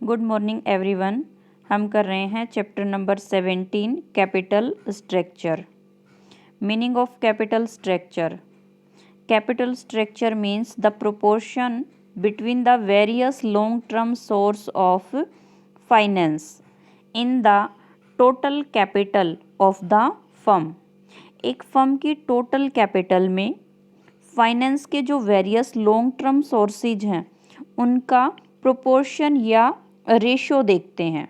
Good morning everyone. हम कर रहे हैं chapter number 17 capital structure. Meaning of capital structure. Capital structure means the proportion between the various long term source of finance in the total capital of the firm. एक firm की total capital में finance के जो various long term sources हैं उनका proportion या ratio देखते हैं।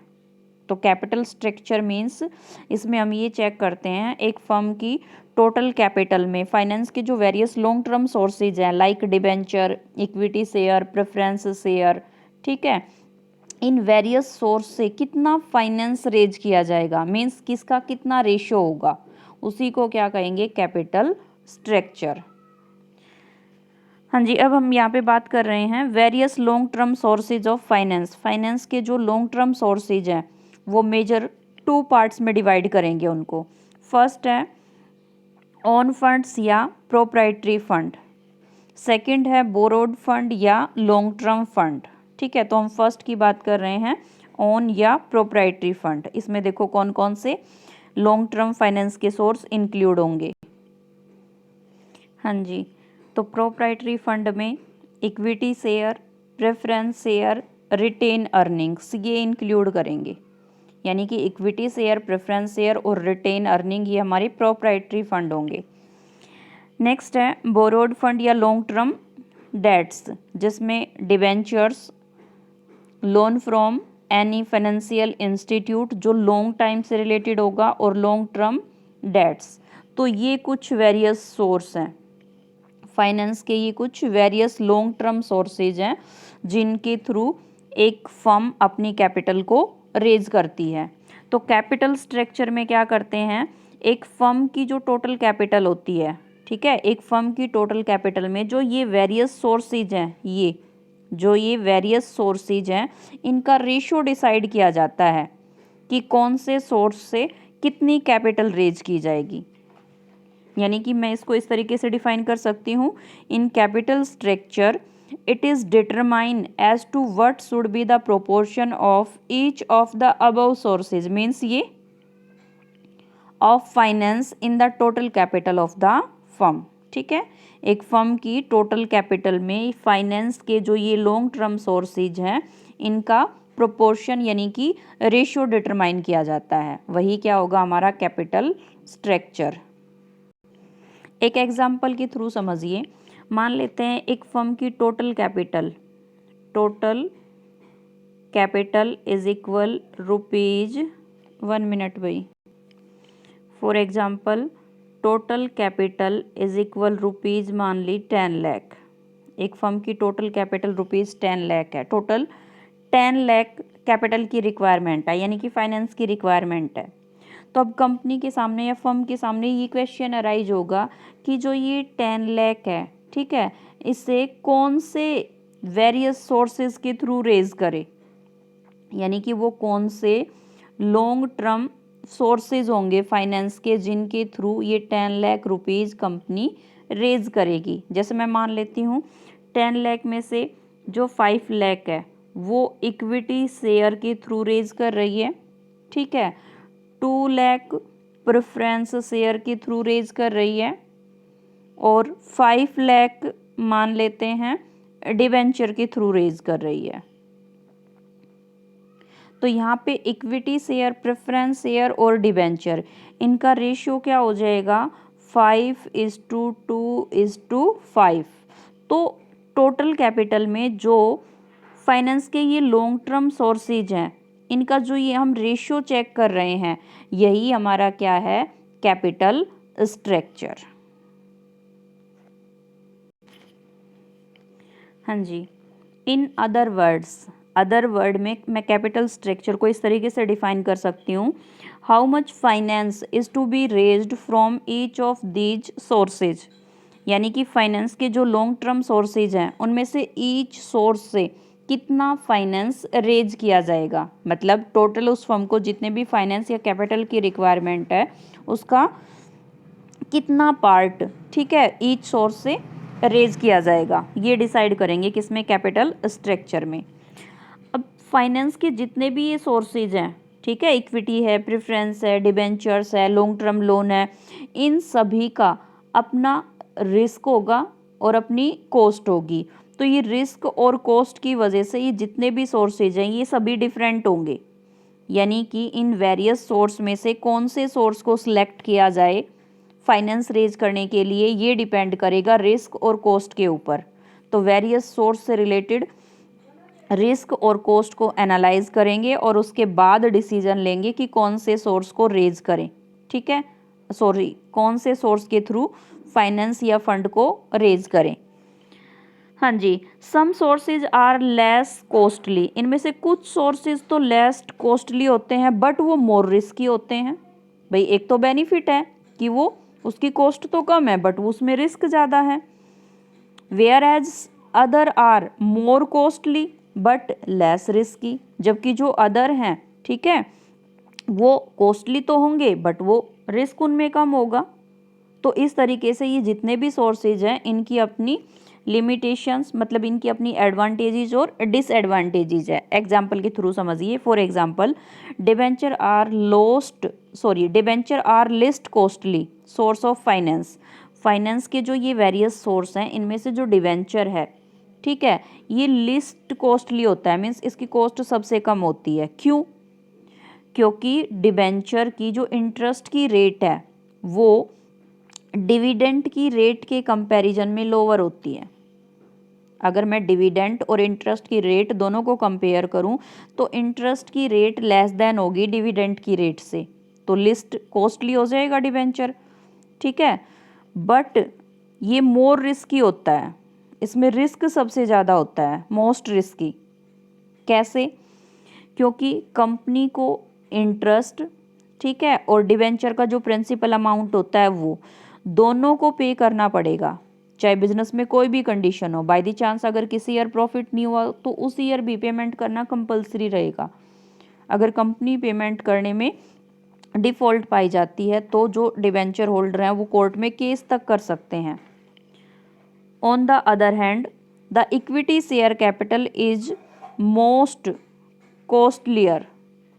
तो कैपिटल स्ट्रक्चर मीन्स इसमें हम ये चेक करते हैं एक फर्म की टोटल कैपिटल में फाइनेंस के जो वेरियस लॉन्ग टर्म सोर्सेज हैं like debenture, equity share, preference share, ठीक है, इन वेरियस सोर्स से कितना फाइनेंस रेज किया जाएगा, मीन्स किसका कितना रेशो होगा, उसी को क्या कहेंगे, कैपिटल स्ट्रक्चर। हाँ जी, अब हम यहाँ पे बात कर रहे हैं various long term sources of finance. Finance के जो लॉन्ग टर्म सोर्सेज हैं वो मेजर 2 पार्ट्स में डिवाइड करेंगे उनको। फर्स्ट है ओन फंड्स या प्रोप्राइटरी फंड, सेकंड है बोरोड फंड या लॉन्ग टर्म फंड। ठीक है, तो हम फर्स्ट की बात कर रहे हैं ओन या प्रोप्राइटरी फंड। इसमें देखो कौन कौन से लॉन्ग टर्म फाइनेंस के सोर्स इंक्लूड होंगे। हाँ जी, तो प्रोप्राइटरी फंड में equity share, preference share, retain earnings ये इंक्लूड करेंगे। यानी कि इक्विटी शेयर, प्रेफरेंस शेयर और रिटेन अर्निंग ये हमारे प्रोप्राइटरी फंड होंगे। नेक्स्ट है बोरोड फंड या लॉन्ग टर्म डेट्स, जिसमें debentures, loan from any financial institute जो लॉन्ग टाइम से रिलेटेड होगा, और लॉन्ग टर्म डेट्स। तो ये कुछ वेरियस सोर्स हैं फाइनेंस के, ये कुछ वेरियस लॉन्ग टर्म सोर्सेज हैं जिनके थ्रू एक फर्म अपनी कैपिटल को रेज करती है। तो कैपिटल स्ट्रक्चर में क्या करते हैं, एक फर्म की जो टोटल कैपिटल होती है, ठीक है, एक फर्म की टोटल कैपिटल में जो ये वेरियस सोर्सेज हैं, ये वेरियस सोर्सेज हैं, इनका रेशो डिसाइड किया जाता है कि कौन से सोर्स से कितनी कैपिटल रेज की जाएगी। यानी कि मैं इसको इस तरीके से डिफाइन कर सकती हूँ, in capital structure it is determine as to what should be the proportion of each of the above sources, means ये of finance in the total capital of the firm. ठीक है, एक फर्म की total capital में finance के जो ये long term sources हैं इनका प्रोपोर्शन यानी कि रेशियो डिटरमाइन किया जाता है, वही क्या होगा हमारा कैपिटल स्ट्रक्चर। एक एग्जाम्पल के थ्रू समझिए। मान लेते हैं एक फर्म की total capital is equal rupees, 1 minute भाई, for example total capital is equal rupees मान ली 10 लाख। एक फर्म की टोटल कैपिटल रुपीज 10 लाख है, टोटल 10 लाख कैपिटल की रिक्वायरमेंट है, यानी कि फाइनेंस की रिक्वायरमेंट है। तो अब कंपनी के सामने या फर्म के सामने ये क्वेश्चन अराइज होगा कि जो ये 10 लाख है, ठीक है, इसे कौन से वेरियस सोर्सेज के थ्रू रेज करे, यानी कि वो कौन से लॉन्ग टर्म सोर्सेज होंगे फाइनेंस के जिनके थ्रू ये 10 लाख रुपीज़ कंपनी रेज करेगी। जैसे मैं मान लेती हूँ 10 लाख में से जो 5 लाख है वो इक्विटी शेयर के थ्रू रेज कर रही है, ठीक है, 2 लाख प्रेफरेंस शेयर के थ्रू रेज कर रही है, और 5 लाख मान लेते हैं डिवेंचर के थ्रू रेज कर रही है। तो यहाँ पे इक्विटी शेयर, प्रेफरेंस शेयर और डिवेंचर इनका रेशियो क्या हो जाएगा, 5:2:5। तो टोटल कैपिटल में जो फाइनेंस के ये लॉन्ग टर्म सोर्सेज हैं इनका जो ये हम रेशियो चेक कर रहे हैं यही हमारा क्या है, कैपिटल स्ट्रक्चर। हाँ जी, इन अदर वर्ड में मैं कैपिटल स्ट्रक्चर को इस तरीके से डिफाइन कर सकती हूँ, how much finance is to be raised from each of these sources. यानी कि फाइनेंस के जो लॉन्ग टर्म सोर्सेज हैं उनमें से ईच सोर्स से कितना फाइनेंस रेज किया जाएगा, मतलब टोटल उस फर्म को जितने भी फाइनेंस या कैपिटल की रिक्वायरमेंट है उसका कितना पार्ट, ठीक है, ईच सोर्स से रेज किया जाएगा, ये डिसाइड करेंगे किसमें, कैपिटल स्ट्रक्चर में। अब फाइनेंस के जितने भी ये सोर्सेज हैं, ठीक है, इक्विटी है, प्रेफरेंस है, डिबेंचर्स है, लॉन्ग टर्म लोन है, इन सभी का अपना रिस्क होगा और अपनी कॉस्ट होगी। तो ये रिस्क और कॉस्ट की वजह से ये जितने भी सोर्सेज हैं ये सभी डिफरेंट होंगे, यानी कि इन वेरियस सोर्स में से कौन से सोर्स को सिलेक्ट किया जाए फाइनेंस रेज करने के लिए, ये डिपेंड करेगा रिस्क और कॉस्ट के ऊपर। तो वेरियस सोर्स से रिलेटेड रिस्क और कॉस्ट को एनालाइज करेंगे और उसके बाद डिसीजन लेंगे कि कौन से सोर्स को रेज करें, ठीक है, सॉरी, कौन से सोर्स के थ्रू फाइनेंस या फंड को रेज करें। हाँ जी, some sources are less costly, इनमें से कुछ सोर्सेज तो लेस कॉस्टली होते हैं बट वो मोर रिस्की होते हैं। भाई एक तो बेनिफिट है कि वो उसकी कॉस्ट तो कम है बट उसमें रिस्क ज़्यादा है। Whereas other are more costly but less risky, जबकि जो अदर हैं, ठीक है, वो कॉस्टली तो होंगे बट वो रिस्क उनमें कम होगा। तो इस तरीके से ये जितने भी सोर्सेज हैं इनकी अपनी लिमिटेशंस, मतलब इनकी अपनी एडवांटेजेस और डिसएडवांटेजेस है। एग्जाम्पल के थ्रू समझिए। For example, debenture are least costly source of finance. Finance के जो ये वेरियस सोर्स हैं इनमें से जो डिबेंचर है, ठीक है, ये लिस्ट कॉस्टली होता है, मीन्स इसकी कॉस्ट सबसे कम होती है। क्यों? क्योंकि डिबेंचर की जो इंटरेस्ट की रेट है वो डिविडेंड की रेट के कंपैरिजन में लोअर होती है। अगर मैं डिविडेंड और इंटरेस्ट की रेट दोनों को कंपेयर करूं तो इंटरेस्ट की रेट लेस देन होगी डिविडेंड की रेट से, तो लिस्ट कॉस्टली हो जाएगा डिबेंचर, ठीक है। बट ये मोर रिस्की होता है, इसमें रिस्क सबसे ज़्यादा होता है, मोस्ट रिस्की। कैसे? क्योंकि कंपनी को इंटरेस्ट, ठीक है, और डिबेंचर का जो प्रिंसिपल अमाउंट होता है वो दोनों को पे करना पड़ेगा, चाहे बिजनेस में कोई भी कंडीशन हो। बाय द चांस अगर किसी ईयर प्रॉफिट नहीं हुआ तो उस ईयर भी पेमेंट करना कंपलसरी रहेगा। अगर कंपनी पेमेंट करने में डिफ़ॉल्ट पाई जाती है तो जो डिबेंचर होल्डर हैं वो कोर्ट में केस तक कर सकते हैं। On the other hand, the equity share capital is most costlier.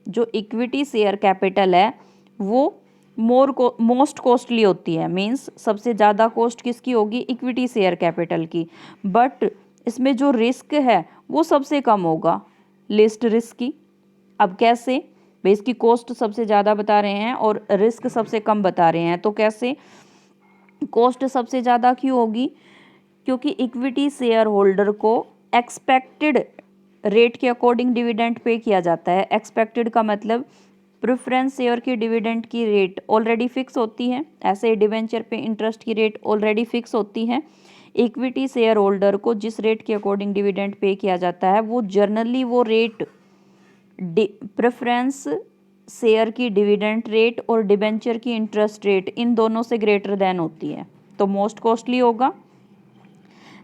जो इक्विटी शेयर कैपिटल है वो मोस्ट कॉस्टली होती है, मींस सबसे ज़्यादा कॉस्ट किसकी होगी? इक्विटी शेयर कैपिटल की। बट इसमें जो रिस्क है वो सबसे कम होगा, लिस्ट रिस्क की। अब कैसे? भाई इसकी कॉस्ट सबसे ज़्यादा बता रहे हैं और रिस्क सबसे कम बता रहे हैं, तो कैसे? कॉस्ट सबसे ज़्यादा क्यों होगी? क्योंकि इक्विटी शेयर होल्डर को एक्सपेक्टेड रेट के अकॉर्डिंग डिविडेंड पे किया जाता है। एक्सपेक्टेड का मतलब प्रेफरेंस शेयर की डिविडेंड की रेट ऑलरेडी फिक्स होती है, ऐसे ही डिवेंचर पे इंटरेस्ट की रेट ऑलरेडी फिक्स होती है। इक्विटी शेयर होल्डर को जिस रेट के अकॉर्डिंग डिविडेंड पे किया जाता है वो जनरली वो रेट प्रेफरेंस शेयर की डिविडेंड रेट और डिवेंचर की इंटरेस्ट रेट इन दोनों से ग्रेटर देन होती है, तो मोस्ट कॉस्टली होगा।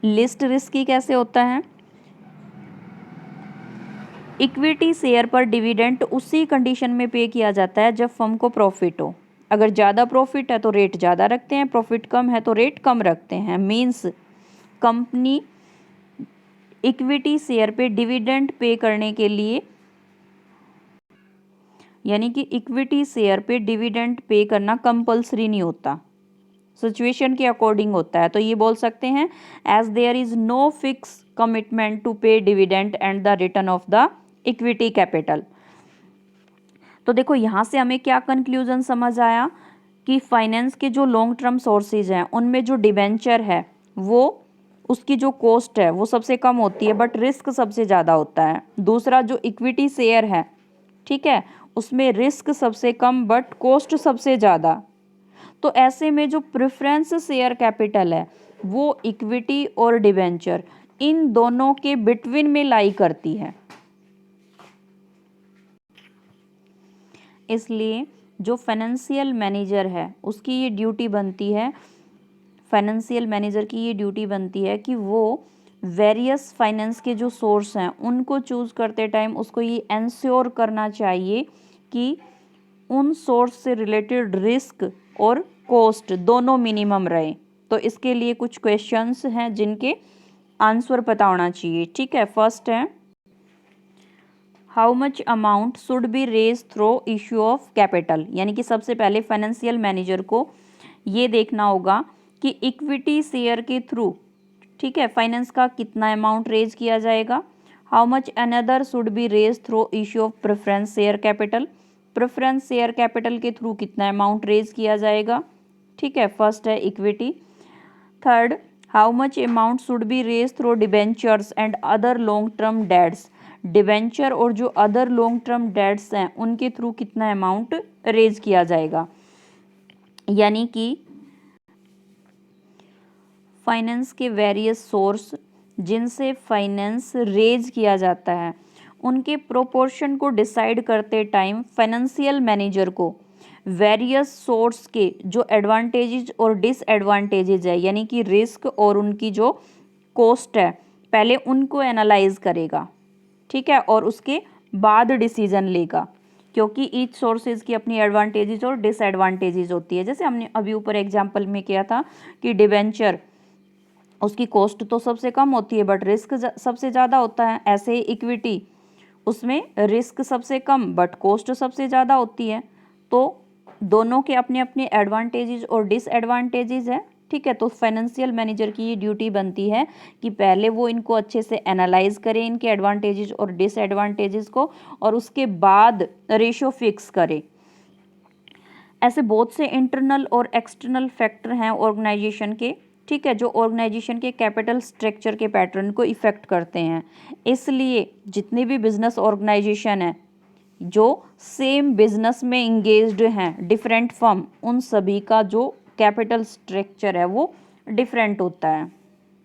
लिस्ट रिस्की कैसे होता है? इक्विटी शेयर पर डिविडेंड उसी कंडीशन में पे किया जाता है जब फर्म को प्रॉफिट हो। अगर ज़्यादा प्रॉफिट है तो रेट ज़्यादा रखते हैं, प्रॉफिट कम है तो रेट कम रखते हैं। मींस कंपनी इक्विटी शेयर पे डिविडेंड पे करने के लिए, यानी कि इक्विटी शेयर पे डिविडेंड पे करना कंपलसरी नहीं होता, सिचुएशन के अकॉर्डिंग होता है। तो ये बोल सकते हैं as there is no fix commitment to pay dividend and the return of the equity capital. तो देखो यहाँ से हमें क्या कंक्लूजन समझ आया कि फाइनेंस के जो लॉन्ग टर्म सोर्सेज हैं उनमें जो डिबेंचर है वो उसकी जो कॉस्ट है वो सबसे कम होती है बट रिस्क सबसे ज़्यादा होता है। दूसरा जो इक्विटी शेयर है, ठीक है, उसमें रिस्क सबसे कम बट कॉस्ट सबसे ज़्यादा। तो ऐसे में जो प्रेफरेंस शेयर कैपिटल है वो इक्विटी और डिबेंचर इन दोनों के बिटवीन में लाई करती है। इसलिए जो फाइनेंशियल मैनेजर है उसकी ये ड्यूटी बनती है, फाइनेंशियल मैनेजर की ये ड्यूटी बनती है कि वो वेरियस फाइनेंस के जो सोर्स हैं उनको चूज़ करते टाइम उसको ये एंश्योर करना चाहिए कि उन सोर्स से रिलेटेड रिस्क और कॉस्ट दोनों मिनिमम रहे। तो इसके लिए कुछ क्वेश्चंस हैं जिनके आंसर पता होना चाहिए, ठीक है। फर्स्ट है, how much amount should be raise through issue of capital, यानी कि सबसे पहले फाइनेंशियल मैनेजर को ये देखना होगा कि इक्विटी शेयर के थ्रू, ठीक है, फाइनेंस का कितना अमाउंट रेज किया जाएगा। How much another should be raise through issue of preference share capital, preference share capital के थ्रू कितना अमाउंट रेज किया जाएगा, ठीक है, फर्स्ट है equity. Third, how much amount should be raise through debentures and other long term debts, debenture और जो other long term dates हैं उनके थ्रू कितना अमाउंट रेज किया जाएगा। यानी कि फाइनेंस के वेरियस सोर्स जिनसे फाइनेंस रेज किया जाता है उनके प्रोपोर्शन को डिसाइड करते टाइम फाइनेंशियल मैनेजर को वेरियस सोर्स के जो एडवांटेजेस और डिसएडवांटेजेस है, यानी कि रिस्क और उनकी जो कॉस्ट है, पहले उनको एनालाइज करेगा, ठीक है, और उसके बाद डिसीजन लेगा, क्योंकि ईच सोर्सेज की अपनी एडवांटेजेस और डिसएडवांटेजेस होती है। जैसे हमने अभी ऊपर एग्जांपल में किया था कि डिबेंचर, उसकी कॉस्ट तो सबसे कम होती है बट रिस्क सबसे ज़्यादा होता है। ऐसे ही इक्विटी, उसमें रिस्क सबसे कम बट कॉस्ट सबसे ज़्यादा होती है। तो दोनों के अपने अपने एडवांटेजेस और डिसएडवांटेजेस है, ठीक है। तो फाइनेंशियल मैनेजर की ये ड्यूटी बनती है कि पहले वो इनको अच्छे से एनालाइज करें, इनके एडवांटेजेस और डिसएडवांटेजेस को, और उसके बाद रेशो फिक्स करें। ऐसे बहुत से इंटरनल और एक्सटर्नल फैक्टर हैं ऑर्गेनाइजेशन के, ठीक है, जो ऑर्गेनाइजेशन के कैपिटल स्ट्रक्चर के पैटर्न को इफेक्ट करते हैं। इसलिए जितने भी बिजनेस ऑर्गेनाइजेशन हैं जो सेम बिजनेस में इंगेज्ड हैं, डिफरेंट फर्म, उन सभी का जो कैपिटल स्ट्रक्चर है वो डिफरेंट होता है।